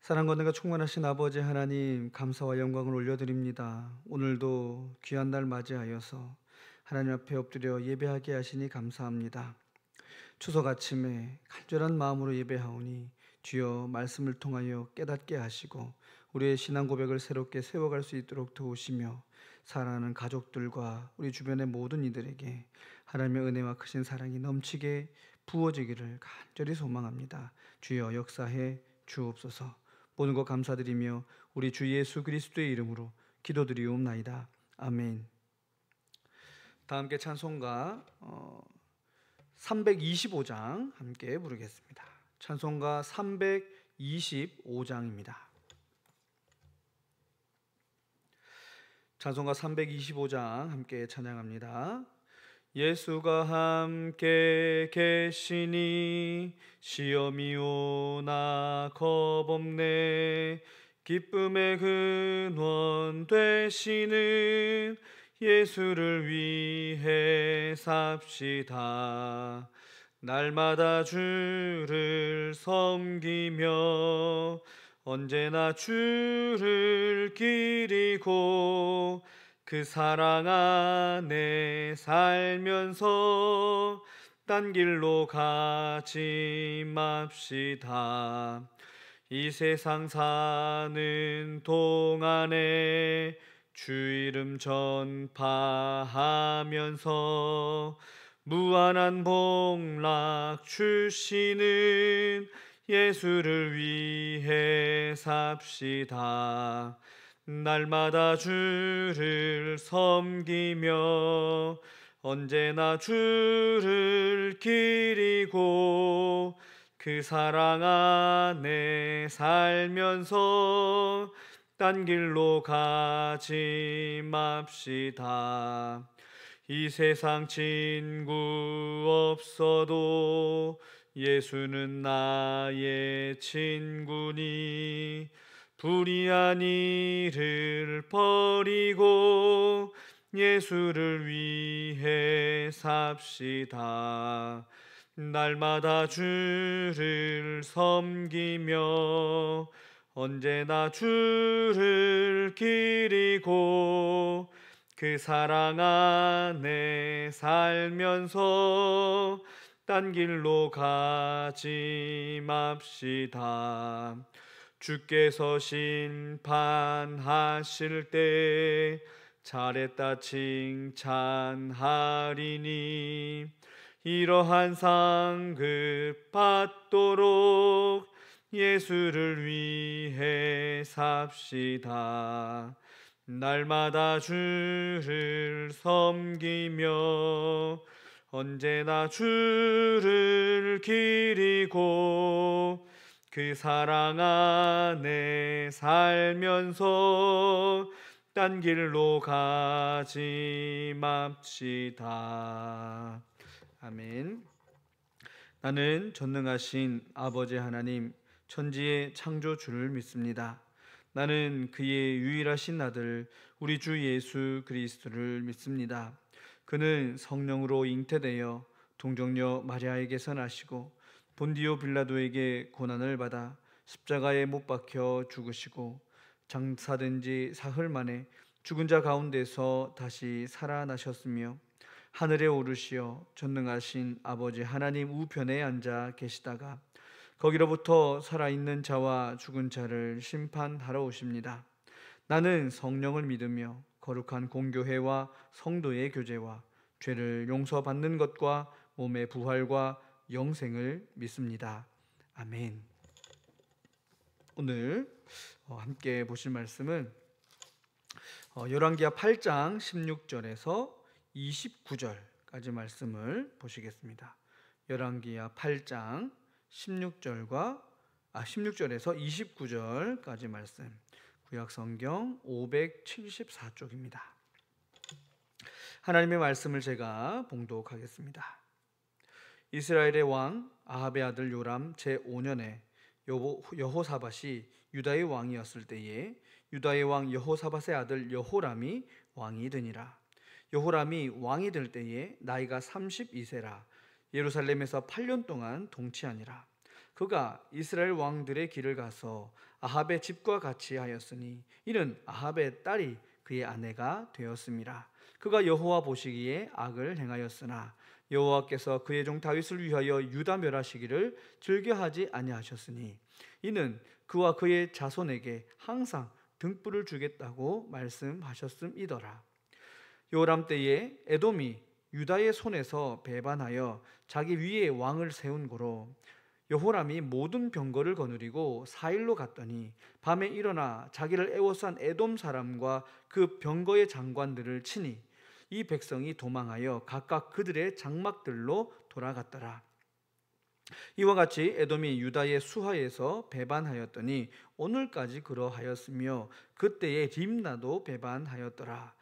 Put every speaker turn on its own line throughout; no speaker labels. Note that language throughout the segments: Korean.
사랑과 은혜가 충만하신 아버지 하나님, 감사와 영광을 올려드립니다. 오늘도 귀한 날 맞이하여서 하나님 앞에 엎드려 예배하게 하시니 감사합니다. 추석 아침에 간절한 마음으로 예배하오니 주여 말씀을 통하여 깨닫게 하시고 우리의 신앙 고백을 새롭게 세워갈 수 있도록 도우시며 사랑하는 가족들과 우리 주변의 모든 이들에게 하나님의 은혜와 크신 사랑이 넘치게 부어지기를 간절히 소망합니다. 주여 역사해 주옵소서. 모든 것 감사드리며 우리 주 예수 그리스도의 이름으로 기도드리옵나이다. 아멘. 다 함께 찬송가 325장 함께 부르겠습니다. 찬송가 325장입니다. 찬송가 325장 함께 찬양합니다. 예수가 함께 계시니 시험이 오나 겁없네. 기쁨의 근원 되시는 예수를 위해 삽시다. 날마다 주를 섬기며 언제나 주를 기리고 그 사랑 안에 살면서 딴 길로 가지 맙시다. 이 세상 사는 동안에 주 이름 전파하면서 무한한 복락 주시는 예수를 위해 삽시다. 날마다 주를 섬기며 언제나 주를 기리고 그 사랑 안에 살면서 딴 길로 가지 맙시다. 이 세상 친구 없어도 예수는 나의 친구니 불의한 일을 버리고 예수를 위해 삽시다. 날마다 주를 섬기며 언제나 주를 기리고 그 사랑 안에 살면서 딴 길로 가지 맙시다. 주께서 심판하실 때 잘했다 칭찬하리니 이러한 상급 받도록 예수를 위해 삽시다. 날마다 주를 섬기며 언제나 주를 기리고 그 사랑 안에 살면서 딴 길로 가지 맙시다. 아멘. 나는 전능하신 아버지 하나님 천지의 창조주를 믿습니다. 나는 그의 유일하신 아들 우리 주 예수 그리스도를 믿습니다. 그는 성령으로 잉태되어 동정녀 마리아에게서 나시고 본디오 빌라도에게 고난을 받아 십자가에 못 박혀 죽으시고 장사된 지 사흘 만에 죽은 자 가운데서 다시 살아나셨으며 하늘에 오르시어 전능하신 아버지 하나님 우편에 앉아 계시다가 거기로부터 살아있는 자와 죽은 자를 심판하러 오십니다. 나는 성령을 믿으며 거룩한 공교회와 성도의 교제와 죄를 용서받는 것과 몸의 부활과 영생을 믿습니다. 아멘. 오늘 함께 보실 말씀은 열왕기하 8장 16절에서 29절까지 말씀을 보시겠습니다. 열왕기하 8장 16절에서 29절까지 말씀, 구약성경 574쪽입니다. 하나님의 말씀을 제가 봉독하겠습니다. 이스라엘의 왕 아합의 아들 요람 제5년에 여호사밧이 유다의 왕이었을 때에 유다의 왕 여호사밧의 아들 여호람이 왕이 되니라. 여호람이 왕이 될 때에 나이가 32세라 예루살렘에서 8년 동안 통치하니라. 그가 이스라엘 왕들의 길을 가서 아합의 집과 같이 하였으니 이는 아합의 딸이 그의 아내가 되었습니다. 그가 여호와 보시기에 악을 행하였으나 여호와께서 그의 종 다윗을 위하여 유다 멸하시기를 즐겨하지 아니하셨으니 이는 그와 그의 자손에게 항상 등불을 주겠다고 말씀하셨음이더라. 요람 때에 에돔이 유다의 손에서 배반하여 자기 위에 왕을 세운 고로 여호람이 모든 병거를 거느리고 사일로 갔더니 밤에 일어나 자기를 애워싼 에돔 사람과 그 병거의 장관들을 치니 이 백성이 도망하여 각각 그들의 장막들로 돌아갔더라. 이와 같이 에돔이 유다의 수하에서 배반하였더니 오늘까지 그러하였으며 그때에 림나도 배반하였더라.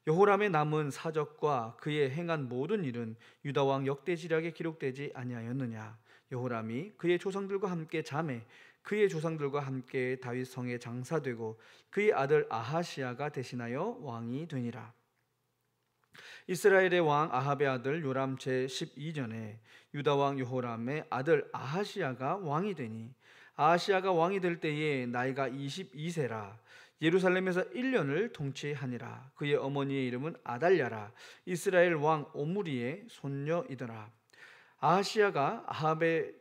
여호람의 남은 사적과 그의 행한 모든 일은 유다 왕 역대지략에 기록되지 아니하였느냐. 여호람이 그의 조상들과 함께 잠에 그의 조상들과 함께 다윗 성에 장사되고 그의 아들 아하시야가 대신하여 왕이 되니라. 이스라엘의 왕 아합의 아들 요람 제12년에 유다 왕 여호람의 아들 아하시야가 왕이 되니 아하시야가 왕이 될 때에 나이가 22세라. 예루살렘에서 1년을 통치하니라. 그의 어머니의 이름은 아달랴라. 이스라엘 왕 오므리의 손녀이더라. 아하시야가 아합의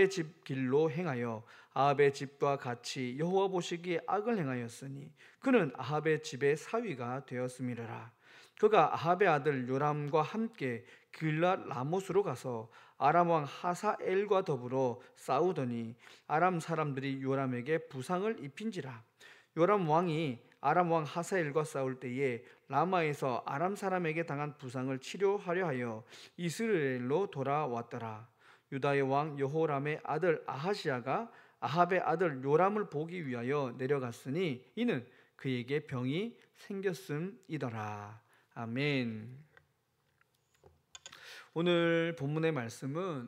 집 길로 행하여 아합의 집과 같이 여호와 보시기에 악을 행하였으니 그는 아합의 집의 사위가 되었음이라. 그가 아합의 아들 요람과 함께 길랏 라못으로 가서 아람 왕 하사엘과 더불어 싸우더니 아람 사람들이 요람에게 부상을 입힌지라. 요람 왕이 아람 왕 하사엘과 싸울 때에 라마에서 아람 사람에게 당한 부상을 치료하려 하여 이스라엘로 돌아왔더라. 유다의 왕 여호람의 아들 아하시야가 아합의 아들 요람을 보기 위하여 내려갔으니 이는 그에게 병이 생겼음이더라. 아멘. 오늘 본문의 말씀은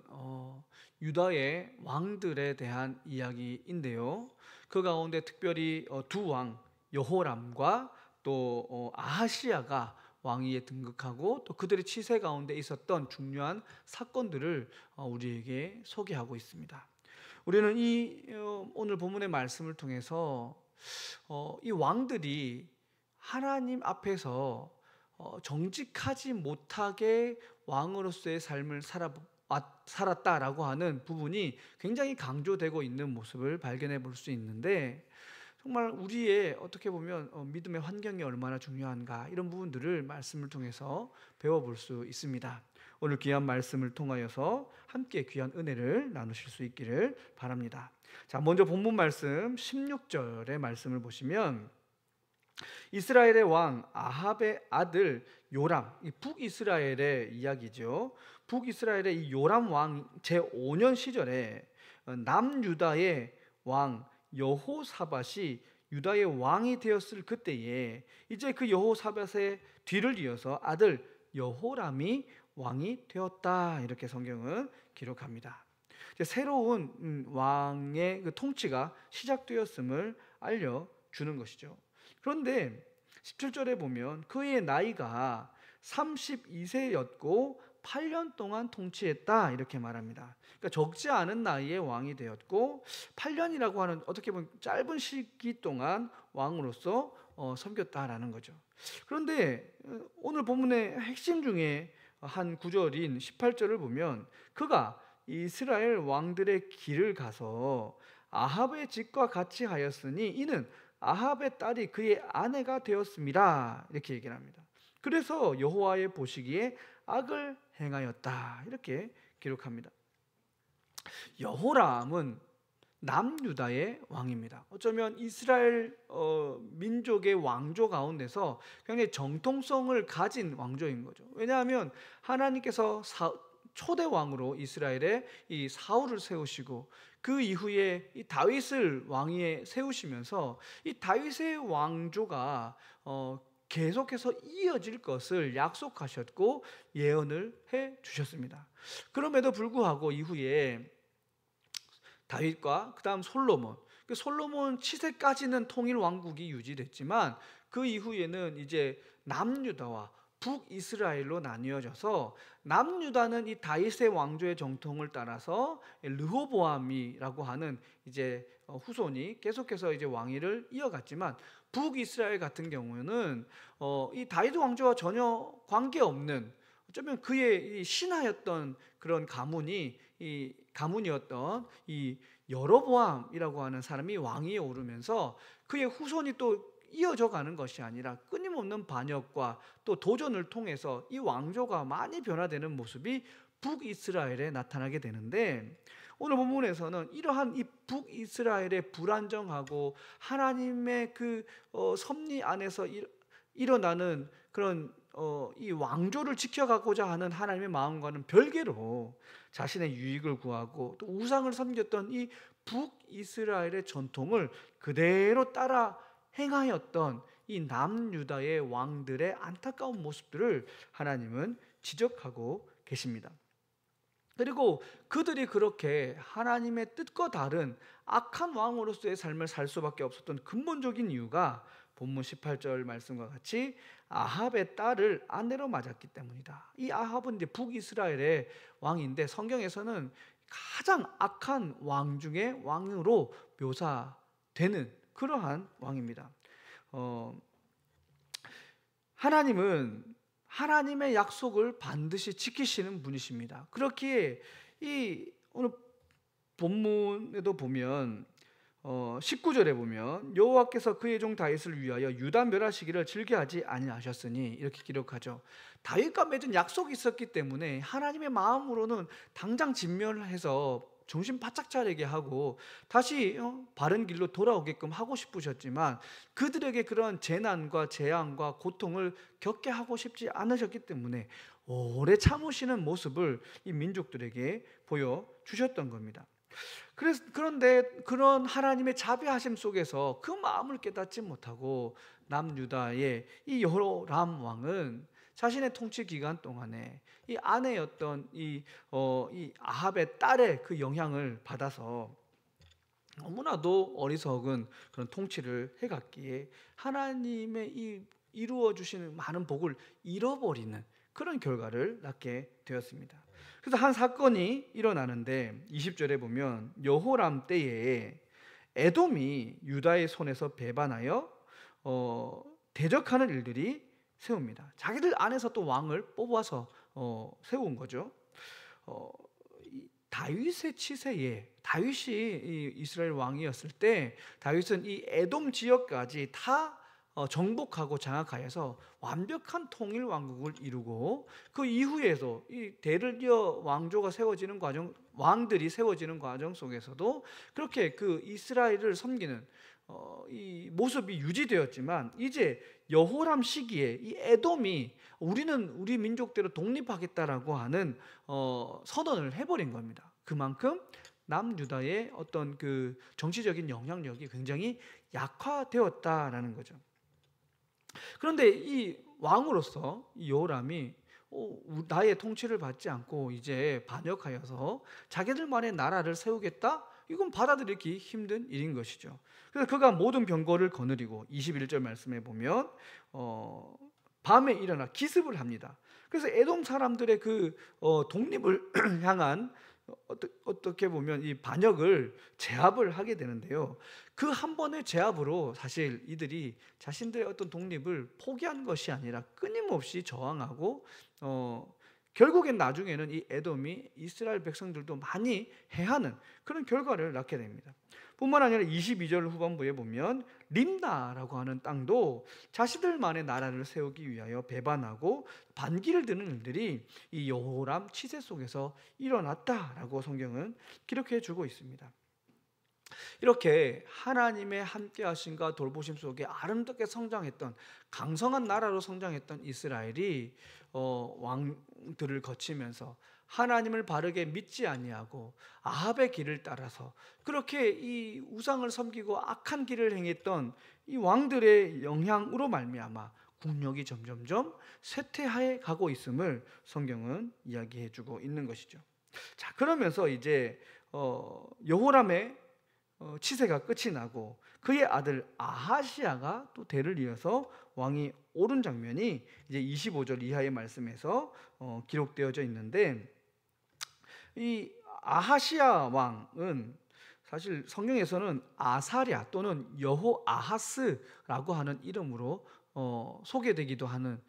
유다의 왕들에 대한 이야기인데요. 그 가운데 특별히 두 왕 여호람과 또 아하시야가 왕위에 등극하고 또 그들의 치세 가운데 있었던 중요한 사건들을 우리에게 소개하고 있습니다. 우리는 오늘 본문의 말씀을 통해서 이 왕들이 하나님 앞에서 정직하지 못하게 왕으로서의 삶을 살았다라고 하는 부분이 굉장히 강조되고 있는 모습을 발견해 볼 수 있는데, 정말 우리의 어떻게 보면 믿음의 환경이 얼마나 중요한가, 이런 부분들을 말씀을 통해서 배워볼 수 있습니다. 오늘 귀한 말씀을 통하여서 함께 귀한 은혜를 나누실 수 있기를 바랍니다. 자, 먼저 본문 말씀 16절의 말씀을 보시면 이스라엘의 왕 아합의 아들 요람, 이 북이스라엘의 이야기죠. 북이스라엘의 이 요람 왕 제5년 시절에 남유다의 왕 여호사밧이 유다의 왕이 되었을 그때에 이제 그 여호사밧의 뒤를 이어서 아들 여호람이 왕이 되었다, 이렇게 성경은 기록합니다. 이제 새로운 왕의 그 통치가 시작되었음을 알려주는 것이죠. 그런데 17절에 보면 그의 나이가 32세였고 8년 동안 통치했다, 이렇게 말합니다. 그러니까 적지 않은 나이에 왕이 되었고 8년이라고 하는 어떻게 보면 짧은 시기 동안 왕으로서 섬겼다라는 거죠. 그런데 오늘 본문의 핵심 중에 한 구절인 18절을 보면 그가 이스라엘 왕들의 길을 가서 아합의 집과 같이 하였으니 이는 아합의 딸이 그의 아내가 되었습니다, 이렇게 얘기를 합니다. 그래서 여호와의 보시기에 악을 행하였다, 이렇게 기록합니다. 여호람은 남유다의 왕입니다. 어쩌면 이스라엘 민족의 왕조 가운데서 굉장히 정통성을 가진 왕조인 거죠. 왜냐하면 하나님께서 초대 왕으로 이스라엘에 이 사울을 세우시고 그 이후에 이 다윗을 왕위에 세우시면서 이 다윗의 왕조가 계속해서 이어질 것을 약속하셨고 예언을 해 주셨습니다. 그럼에도 불구하고 이후에 다윗과 그 다음 솔로몬 치세까지는 통일 왕국이 유지됐지만 그 이후에는 이제 남유다와 북이스라엘로 나뉘어져서 남유다는 이 다윗의 왕조의 정통을 따라서 르호보암이라고 하는 이제 후손이 계속해서 이제 왕위를 이어갔지만, 북이스라엘 같은 경우에는 이 다윗 왕조와 전혀 관계없는, 어쩌면 그의 이 신하였던 그런 가문이었던 이 여로보암이라고 하는 사람이 왕위에 오르면서 그의 후손이 또 이어져 가는 것이 아니라 끊임없는 반역과 또 도전을 통해서 이 왕조가 많이 변화되는 모습이 북이스라엘에 나타나게 되는데, 오늘 본문에서는 이러한 이 북이스라엘의 불안정하고 하나님의 그 섭리 안에서 일어나는 그런 이 왕조를 지켜가고자 하는 하나님의 마음과는 별개로 자신의 유익을 구하고 또 우상을 섬겼던 이 북이스라엘의 전통을 그대로 따라 행하였던 이 남유다의 왕들의 안타까운 모습들을 하나님은 지적하고 계십니다. 그리고 그들이 그렇게 하나님의 뜻과 다른 악한 왕으로서의 삶을 살 수밖에 없었던 근본적인 이유가 본문 18절 말씀과 같이 아합의 딸을 아내로 맞았기 때문이다. 이 아합은 이제 북이스라엘의 왕인데 성경에서는 가장 악한 왕 중에 왕으로 묘사되는 그러한 왕입니다. 하나님은 하나님의 약속을 반드시 지키시는 분이십니다. 그렇기에 이 오늘 본문에도 보면 19절에 보면 여호와께서 그의 종 다윗을 위하여 유다 멸하시기를 즐겨하지 아니하셨으니 이렇게 기록하죠. 다윗과 맺은 약속이 있었기 때문에 하나님의 마음으로는 당장 진멸해서 정신 바짝 차리게 하고 다시 바른 길로 돌아오게끔 하고 싶으셨지만, 그들에게 그런 재난과 재앙과 고통을 겪게 하고 싶지 않으셨기 때문에 오래 참으시는 모습을 이 민족들에게 보여주셨던 겁니다. 그런데 그런 하나님의 자비하심 속에서 그 마음을 깨닫지 못하고 남유다의 이 여호람 왕은 자신의 통치 기간 동안에 이 아내였던 이 아합의 딸의 그 영향을 받아서 너무나도 어리석은 그런 통치를 해갔기에 하나님의 이 이루어 주시는 많은 복을 잃어버리는 그런 결과를 낳게 되었습니다. 그래서 한 사건이 일어나는데 20절에 보면 여호람 때에 에돔이 유다의 손에서 배반하여 대적하는 일들이 세웁니다. 자기들 안에서 또 왕을 뽑아서 세운 거죠. 다윗의 치세에, 다윗이 이스라엘 왕이었을 때 다윗은 이 에돔 지역까지 다 정복하고 장악하여서 완벽한 통일 왕국을 이루고, 그 이후에도 이 대를 이어 왕조가 세워지는 과정, 왕들이 세워지는 과정 속에서도 그렇게 그 이스라엘을 섬기는 이 모습이 유지되었지만, 이제 여호람 시기에 이 에돔이 우리는 우리 민족대로 독립하겠다라고 하는 선언을 해버린 겁니다. 그만큼 남유다의 어떤 그 정치적인 영향력이 굉장히 약화되었다라는 거죠. 그런데 이 왕으로서 이 여호람이 나의 통치를 받지 않고 이제 반역하여서 자기들만의 나라를 세우겠다? 이건 받아들이기 힘든 일인 것이죠. 그래서 그가 모든 병거를 거느리고 21절 말씀에 보면 밤에 일어나 기습을 합니다. 그래서 에돔 사람들의 그 독립을 향한 어떻게 보면 이 반역을 제압을 하게 되는데요. 그 한 번의 제압으로 사실 이들이 자신들의 어떤 독립을 포기한 것이 아니라 끊임없이 저항하고 결국엔 나중에는 이 에돔이 이스라엘 백성들도 많이 해하는 그런 결과를 낳게 됩니다. 뿐만 아니라 22절 후반부에 보면 림나라고 하는 땅도 자신들만의 나라를 세우기 위하여 배반하고 반기를 드는 일들이 이 여호람 치세 속에서 일어났다라고 성경은 기록해 주고 있습니다. 이렇게 하나님의 함께 하심과 돌보심 속에 아름답게 성장했던 강성한 나라로 성장했던 이스라엘이 왕들을 거치면서 하나님을 바르게 믿지 아니하고 아합의 길을 따라서 그렇게 이 우상을 섬기고 악한 길을 행했던 이 왕들의 영향으로 말미암아 국력이 점점점 쇠퇴해 가고 있음을 성경은 이야기해 주고 있는 것이죠. 자, 그러면서 이제 여호람의 치세가 끝이 나고 그의 아들 아하시야가 또 대를 이어서 왕이 오른 장면이 이제 25절 이하의 말씀에서 기록되어져 있는데, 이 아하시아 왕은 사실 성경에서는 아사랴 또는 여호아하스라고 하는 이름으로 소개되기도 하는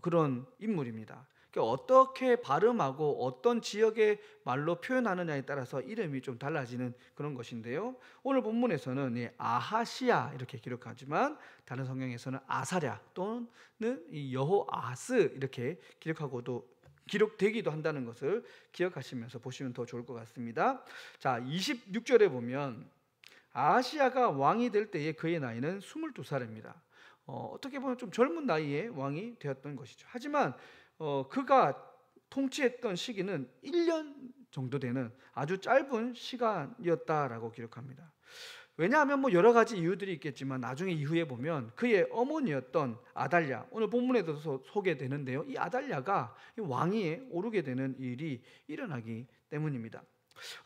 그런 인물입니다. 그러니까 어떻게 발음하고 어떤 지역의 말로 표현하느냐에 따라서 이름이 좀 달라지는 그런 것인데요. 오늘 본문에서는 아하시아 이렇게 기록하지만 다른 성경에서는 아사랴 또는 이 여호아하스 이렇게 기록되기도 한다는 것을 기억하시면서 보시면 더 좋을 것 같습니다. 자, 26절에 보면 아하시아가 왕이 될 때에 그의 나이는 22살입니다. 어떻게 보면 좀 젊은 나이에 왕이 되었던 것이죠. 하지만 그가 통치했던 시기는 1년 정도 되는 아주 짧은 시간이었다라고 기록합니다. 왜냐하면 여러 가지 이유들이 있겠지만 나중에 이후에 보면 그의 어머니였던 아달랴, 오늘 본문에도 소개되는데요, 이 아달랴가 왕위에 오르게 되는 일이 일어나기 때문입니다.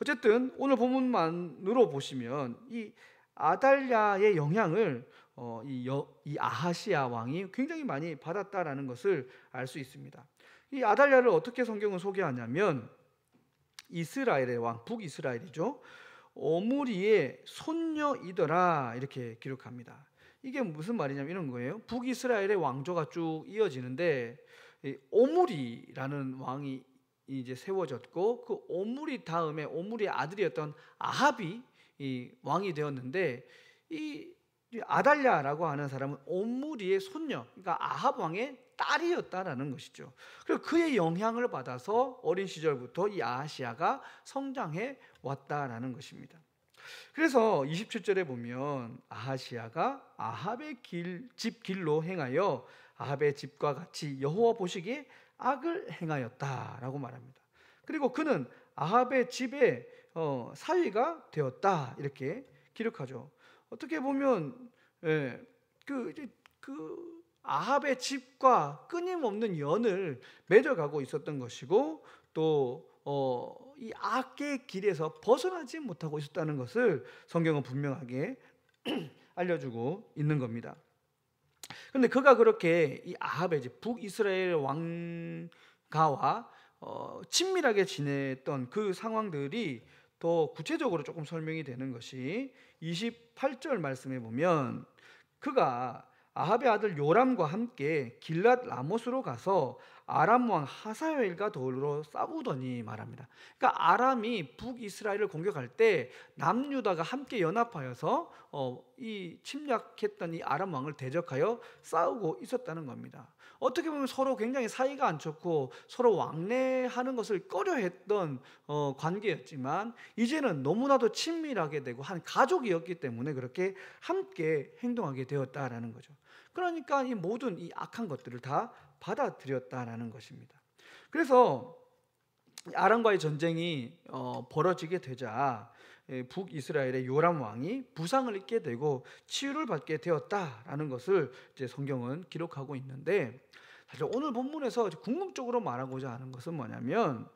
어쨌든 오늘 본문만으로 보시면 이 아달랴의 영향을 이 아하시아 왕이 굉장히 많이 받았다라는 것을 알 수 있습니다. 이 아달랴를 어떻게 성경은 소개하냐면 이스라엘의 왕, 북이스라엘이죠, 오므리의 손녀이더라 이렇게 기록합니다. 이게 무슨 말이냐면 이런 거예요. 북이스라엘의 왕조가 쭉 이어지는데 오므리라는 왕이 이제 세워졌고, 그 오므리 다음에 오므리의 아들이었던 아합이 이 왕이 되었는데, 이 아달랴라고 하는 사람은 오므리의 손녀, 그러니까 아합 왕의 딸이었다라는 것이죠. 그리고 그의 영향을 받아서 어린 시절부터 이 아하시아가 성장해 왔다라는 것입니다. 그래서 27절에 보면 아하시아가 아합의 집 길로 행하여 아합의 집과 같이 여호와 보시기에 악을 행하였다라고 말합니다. 그리고 그는 아합의 집에 사위가 되었다 이렇게 기록하죠. 어떻게 보면 그 아합의 집과 끊임없는 연을 맺어가고 있었던 것이고, 또 이 악의 길에서 벗어나지 못하고 있었다는 것을 성경은 분명하게 알려주고 있는 겁니다. 그런데 그가 그렇게 이 아합의 집, 북이스라엘 왕가와 친밀하게 지냈던 그 상황들이 더 구체적으로 조금 설명이 되는 것이 28절 말씀에 보면, 그가 아합의 아들 요람과 함께 길랏 라못으로 가서 아람 왕 하사엘과 더불어 싸우더니 말합니다. 그러니까 아람이 북이스라엘을 공격할 때 남유다가 함께 연합하여서 이 침략했던 이 아람 왕을 대적하여 싸우고 있었다는 겁니다. 어떻게 보면 서로 굉장히 사이가 안 좋고 서로 왕래하는 것을 꺼려했던 관계였지만, 이제는 너무나도 친밀하게 되고 한 가족이었기 때문에 그렇게 함께 행동하게 되었다라는 거죠. 그러니까 이 모든 이 악한 것들을 다 받아들였다라는 것입니다. 그래서 아람과의 전쟁이 벌어지게 되자 북이스라엘의 요람 왕이 부상을 입게 되고 치유를 받게 되었다라는 것을 이제 성경은 기록하고 있는데, 사실 오늘 본문에서 궁극적으로 말하고자 하는 것은 뭐냐면,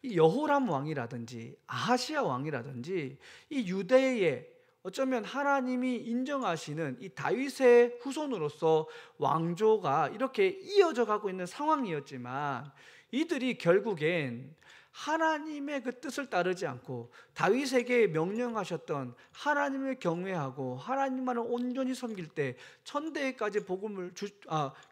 이 여호람 왕이라든지 아하시아 왕이라든지 이 유대의 어쩌면 하나님이 인정하시는 이 다윗의 후손으로서 왕조가 이렇게 이어져 가고 있는 상황이었지만, 이들이 결국엔 하나님의 그 뜻을 따르지 않고 다윗에게 명령하셨던 하나님을 경외하고 하나님만을 온전히 섬길 때 천대까지 복음을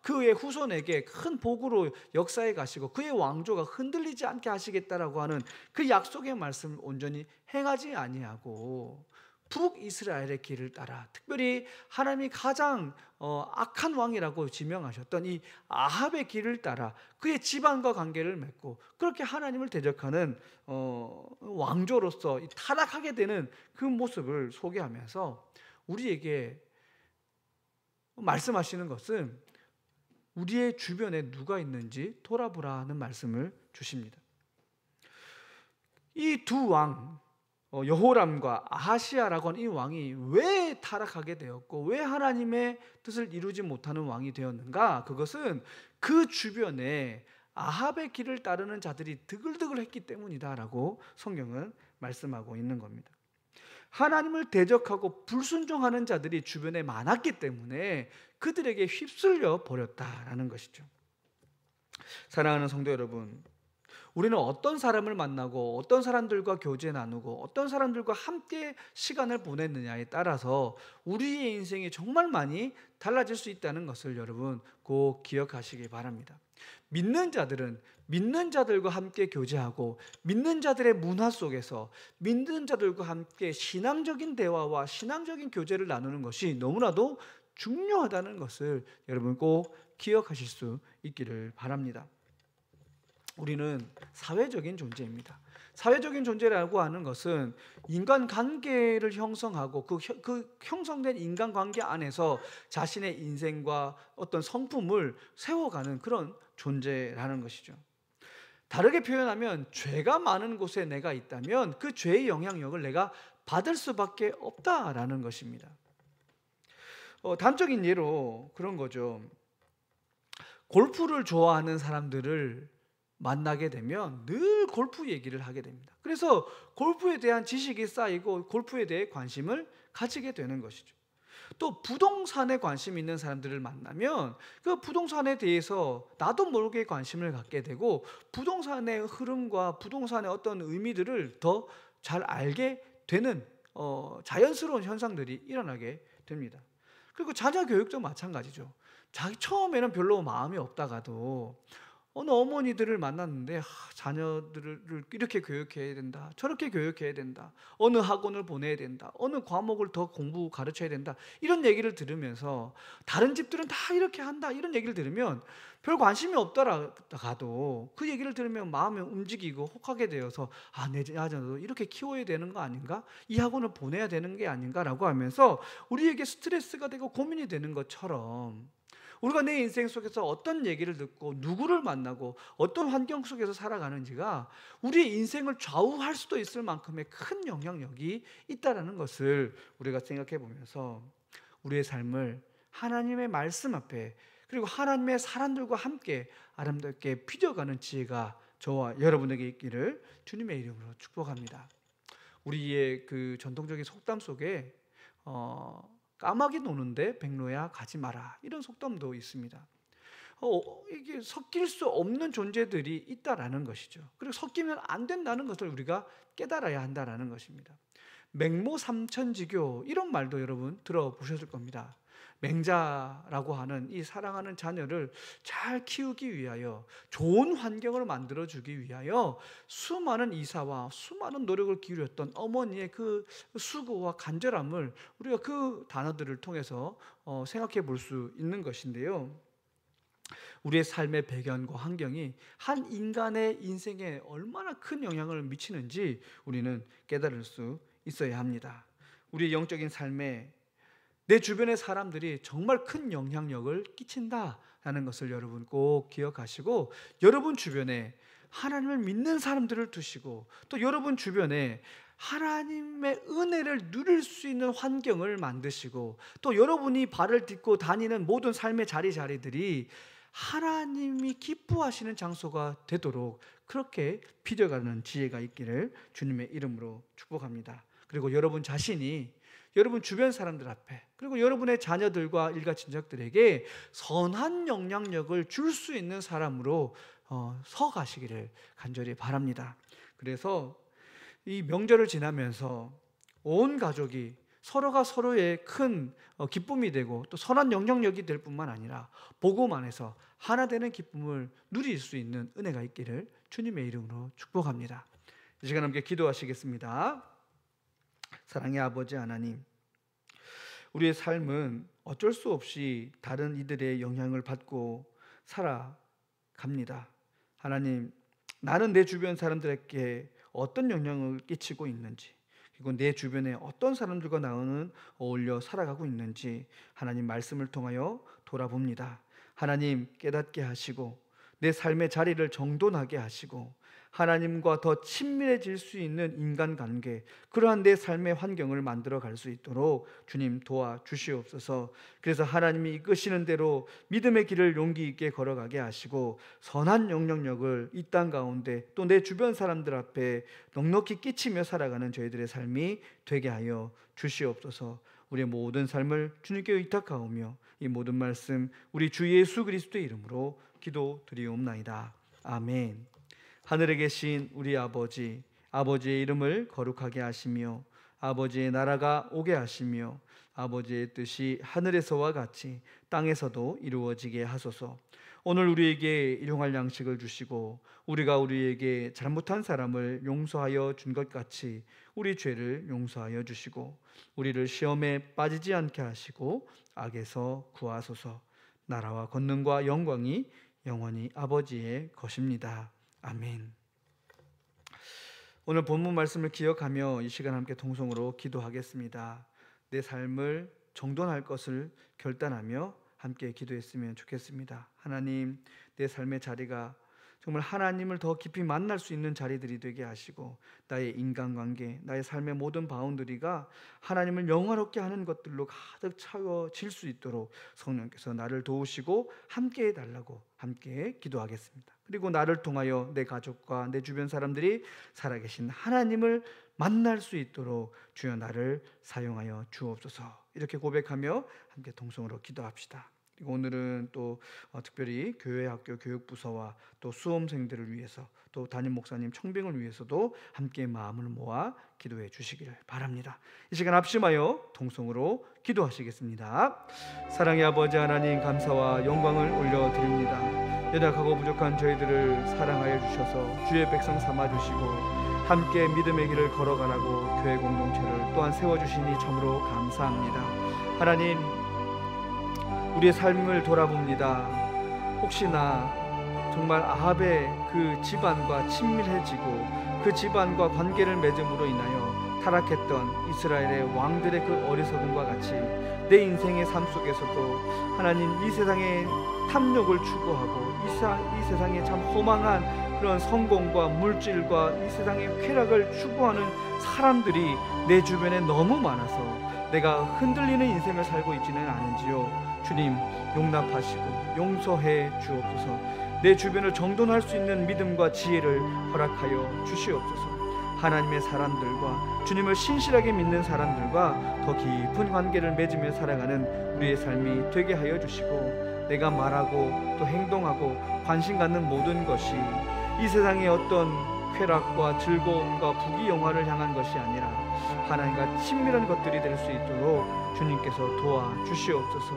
그의 후손에게 큰 복으로 역사해 가시고 그의 왕조가 흔들리지 않게 하시겠다라고 하는 그 약속의 말씀을 온전히 행하지 아니하고 북이스라엘의 길을 따라, 특별히 하나님이 가장 악한 왕이라고 지명하셨던 이 아합의 길을 따라 그의 집안과 관계를 맺고 그렇게 하나님을 대적하는 왕조로서 타락하게 되는 그 모습을 소개하면서 우리에게 말씀하시는 것은 우리의 주변에 누가 있는지 돌아보라는 말씀을 주십니다. 이 두 왕, 여호람과 아하시아라고 하는 이 왕이 왜 타락하게 되었고 왜 하나님의 뜻을 이루지 못하는 왕이 되었는가? 그것은 그 주변에 아합의 길을 따르는 자들이 드글드글 했기 때문이다라고 성경은 말씀하고 있는 겁니다. 하나님을 대적하고 불순종하는 자들이 주변에 많았기 때문에 그들에게 휩쓸려 버렸다라는 것이죠. 사랑하는 성도 여러분, 우리는 어떤 사람을 만나고 어떤 사람들과 교제 나누고 어떤 사람들과 함께 시간을 보냈느냐에 따라서 우리의 인생이 정말 많이 달라질 수 있다는 것을 여러분 꼭 기억하시기 바랍니다. 믿는 자들은 믿는 자들과 함께 교제하고 믿는 자들의 문화 속에서 믿는 자들과 함께 신앙적인 대화와 신앙적인 교제를 나누는 것이 너무나도 중요하다는 것을 여러분 꼭 기억하실 수 있기를 바랍니다. 우리는 사회적인 존재입니다. 사회적인 존재라고 하는 것은 인간관계를 형성하고 그 형성된 인간관계 안에서 자신의 인생과 어떤 성품을 세워가는 그런 존재라는 것이죠. 다르게 표현하면 죄가 많은 곳에 내가 있다면 그 죄의 영향력을 내가 받을 수밖에 없다라는 것입니다. 단적인 예로 그런 거죠. 골프를 좋아하는 사람들을 만나게 되면 늘 골프 얘기를 하게 됩니다. 그래서 골프에 대한 지식이 쌓이고 골프에 대해 관심을 가지게 되는 것이죠. 또 부동산에 관심 있는 사람들을 만나면 그 부동산에 대해서 나도 모르게 관심을 갖게 되고 부동산의 흐름과 부동산의 어떤 의미들을 더 잘 알게 되는 자연스러운 현상들이 일어나게 됩니다. 그리고 자녀 교육도 마찬가지죠. 자기 처음에는 별로 마음이 없다가도 어느 어머니들을 만났는데 자녀들을 이렇게 교육해야 된다, 저렇게 교육해야 된다, 어느 학원을 보내야 된다, 어느 과목을 더 공부 가르쳐야 된다, 이런 얘기를 들으면서 다른 집들은 다 이렇게 한다, 이런 얘기를 들으면 별 관심이 없더라도 그 얘기를 들으면 마음이 움직이고 혹하게 되어서 내 자녀도 이렇게 키워야 되는 거 아닌가, 이 학원을 보내야 되는 게 아닌가라고 하면서 우리에게 스트레스가 되고 고민이 되는 것처럼 우리가 내 인생 속에서 어떤 얘기를 듣고 누구를 만나고 어떤 환경 속에서 살아가는지가 우리의 인생을 좌우할 수도 있을 만큼의 큰 영향력이 있다는 것을 우리가 생각해 보면서 우리의 삶을 하나님의 말씀 앞에 그리고 하나님의 사람들과 함께 아름답게 빚어가는 지혜가 저와 여러분에게 있기를 주님의 이름으로 축복합니다. 우리의 그 전통적인 속담 속에 까마귀 노는데 백로야 가지 마라, 이런 속담도 있습니다. 이게 섞일 수 없는 존재들이 있다라는 것이죠. 그리고 섞이면 안 된다는 것을 우리가 깨달아야 한다라는 것입니다. 맹모삼천지교, 이런 말도 여러분 들어보셨을 겁니다. 맹자라고 하는 이 사랑하는 자녀를 잘 키우기 위하여, 좋은 환경을 만들어주기 위하여 수많은 이사와 수많은 노력을 기울였던 어머니의 그 수고와 간절함을 우리가 그 단어들을 통해서 생각해 볼 수 있는 것인데요, 우리의 삶의 배경과 환경이 한 인간의 인생에 얼마나 큰 영향을 미치는지 우리는 깨달을 수 있어야 합니다. 우리의 영적인 삶에 내 주변의 사람들이 정말 큰 영향력을 끼친다라는 것을 여러분 꼭 기억하시고, 여러분 주변에 하나님을 믿는 사람들을 두시고 또 여러분 주변에 하나님의 은혜를 누릴 수 있는 환경을 만드시고, 또 여러분이 발을 딛고 다니는 모든 삶의 자리들이 하나님이 기뻐하시는 장소가 되도록 그렇게 빚어가는 지혜가 있기를 주님의 이름으로 축복합니다. 그리고 여러분 자신이 여러분 주변 사람들 앞에 그리고 여러분의 자녀들과 일가 친척들에게 선한 영향력을 줄 수 있는 사람으로 서 가시기를 간절히 바랍니다. 그래서 이 명절을 지나면서 온 가족이 서로가 서로의 큰 기쁨이 되고 또 선한 영향력이 될 뿐만 아니라 복음 안에서 하나 되는 기쁨을 누릴 수 있는 은혜가 있기를 주님의 이름으로 축복합니다. 이 시간 함께 기도하시겠습니다. 사랑의 아버지 하나님, 우리의 삶은 어쩔 수 없이 다른 이들의 영향을 받고 살아갑니다. 하나님, 나는 내 주변 사람들에게 어떤 영향을 끼치고 있는지, 그리고 내 주변에 어떤 사람들과 나는 어울려 살아가고 있는지 하나님 말씀을 통하여 돌아봅니다. 하나님 깨닫게 하시고 내 삶의 자리를 정돈하게 하시고 하나님과 더 친밀해질 수 있는 인간관계, 그러한 내 삶의 환경을 만들어 갈 수 있도록 주님 도와주시옵소서. 그래서 하나님이 이끄시는 대로 믿음의 길을 용기 있게 걸어가게 하시고 선한 영향력을 이 땅 가운데 또 내 주변 사람들 앞에 넉넉히 끼치며 살아가는 저희들의 삶이 되게 하여 주시옵소서. 우리의 모든 삶을 주님께 의탁하오며 이 모든 말씀 우리 주 예수 그리스도의 이름으로 기도드리옵나이다. 아멘. 하늘에 계신 우리 아버지, 아버지의 이름을 거룩하게 하시며 아버지의 나라가 오게 하시며 아버지의 뜻이 하늘에서와 같이 땅에서도 이루어지게 하소서. 오늘 우리에게 일용할 양식을 주시고 우리가 우리에게 잘못한 사람을 용서하여 준 것 같이 우리 죄를 용서하여 주시고 우리를 시험에 빠지지 않게 하시고 악에서 구하소서. 나라와 권능과 영광이 영원히 아버지의 것입니다. 아멘. 오늘 본문 말씀을 기억하며 이 시간 함께 통성으로 기도하겠습니다. 내 삶을 정돈할 것을 결단하며 함께 기도했으면 좋겠습니다. 하나님, 내 삶의 자리가 정말 하나님을 더 깊이 만날 수 있는 자리들이 되게 하시고 나의 인간관계, 나의 삶의 모든 바운더리가 하나님을 영화롭게 하는 것들로 가득 차워질 수 있도록 성령께서 나를 도우시고 함께 해달라고 함께 기도하겠습니다. 그리고 나를 통하여 내 가족과 내 주변 사람들이 살아계신 하나님을 만날 수 있도록 주여 나를 사용하여 주옵소서. 이렇게 고백하며 함께 동성으로 기도합시다. 그리고 오늘은 또 특별히 교회 학교 교육부서와 또 수험생들을 위해서 또 담임 목사님 청빙을 위해서도 함께 마음을 모아 기도해 주시기를 바랍니다. 이 시간 합심하여 동성으로 기도하시겠습니다. 사랑의 아버지 하나님, 감사와 영광을 올려드립니다. 연약하고 부족한 저희들을 사랑하여 주셔서 주의 백성 삼아주시고 함께 믿음의 길을 걸어가라고 교회 공동체를 또한 세워주시니 참으로 감사합니다. 하나님, 우리의 삶을 돌아봅니다. 혹시나 정말 아합의 그 집안과 친밀해지고 그 집안과 관계를 맺음으로 인하여 타락했던 이스라엘의 왕들의 그 어리석음과 같이 내 인생의 삶 속에서도 하나님 이 세상의 탐욕을 추구하고 이 세상에 참 허망한 그런 성공과 물질과 이 세상의 쾌락을 추구하는 사람들이 내 주변에 너무 많아서 내가 흔들리는 인생을 살고 있지는 않은지요. 주님, 용납하시고 용서해 주옵소서. 내 주변을 정돈할 수 있는 믿음과 지혜를 허락하여 주시옵소서. 하나님의 사람들과 주님을 신실하게 믿는 사람들과 더 깊은 관계를 맺으며 살아가는 우리의 삶이 되게 하여 주시고 내가 말하고 또 행동하고 관심 갖는 모든 것이 이 세상의 어떤 쾌락과 즐거움과 부귀영화를 향한 것이 아니라 하나님과 친밀한 것들이 될 수 있도록 주님께서 도와주시옵소서.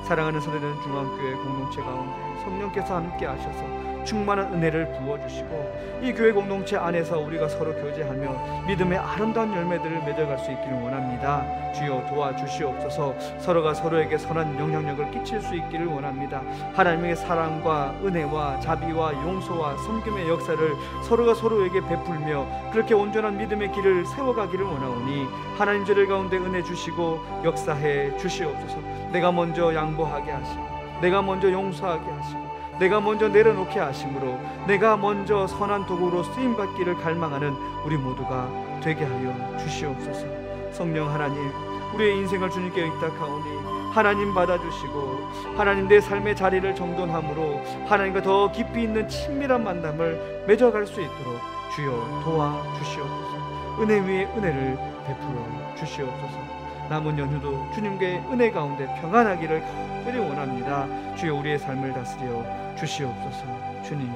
사랑하는 선대는 중앙교회 공동체 가운데 성령께서 함께 하셔서 충만한 은혜를 부어주시고 이 교회 공동체 안에서 우리가 서로 교제하며 믿음의 아름다운 열매들을 맺어갈 수 있기를 원합니다. 주여 도와주시옵소서. 서로가 서로에게 선한 영향력을 끼칠 수 있기를 원합니다. 하나님의 사랑과 은혜와 자비와 용서와 섬김의 역사를 서로가 서로에게 베풀며 그렇게 온전한 믿음의 길을 세워가기를 원하오니 하나님 저들 가운데 은혜 주시고 역사해 주시옵소서. 내가 먼저 양보하게 하시고 내가 먼저 용서하게 하시고 내가 먼저 내려놓게 하심으로 내가 먼저 선한 도구로 쓰임받기를 갈망하는 우리 모두가 되게 하여 주시옵소서. 성령 하나님, 우리의 인생을 주님께 의탁하오니 하나님 받아주시고 하나님 내 삶의 자리를 정돈함으로 하나님과 더 깊이 있는 친밀한 만남을 맺어갈 수 있도록 주여 도와주시옵소서. 은혜 위에 은혜를 베풀어 주시옵소서. 남은 연휴도 주님께 은혜 가운데 평안하기를 간절히 원합니다. 주여 우리의 삶을 다스려 주시옵소서. 주님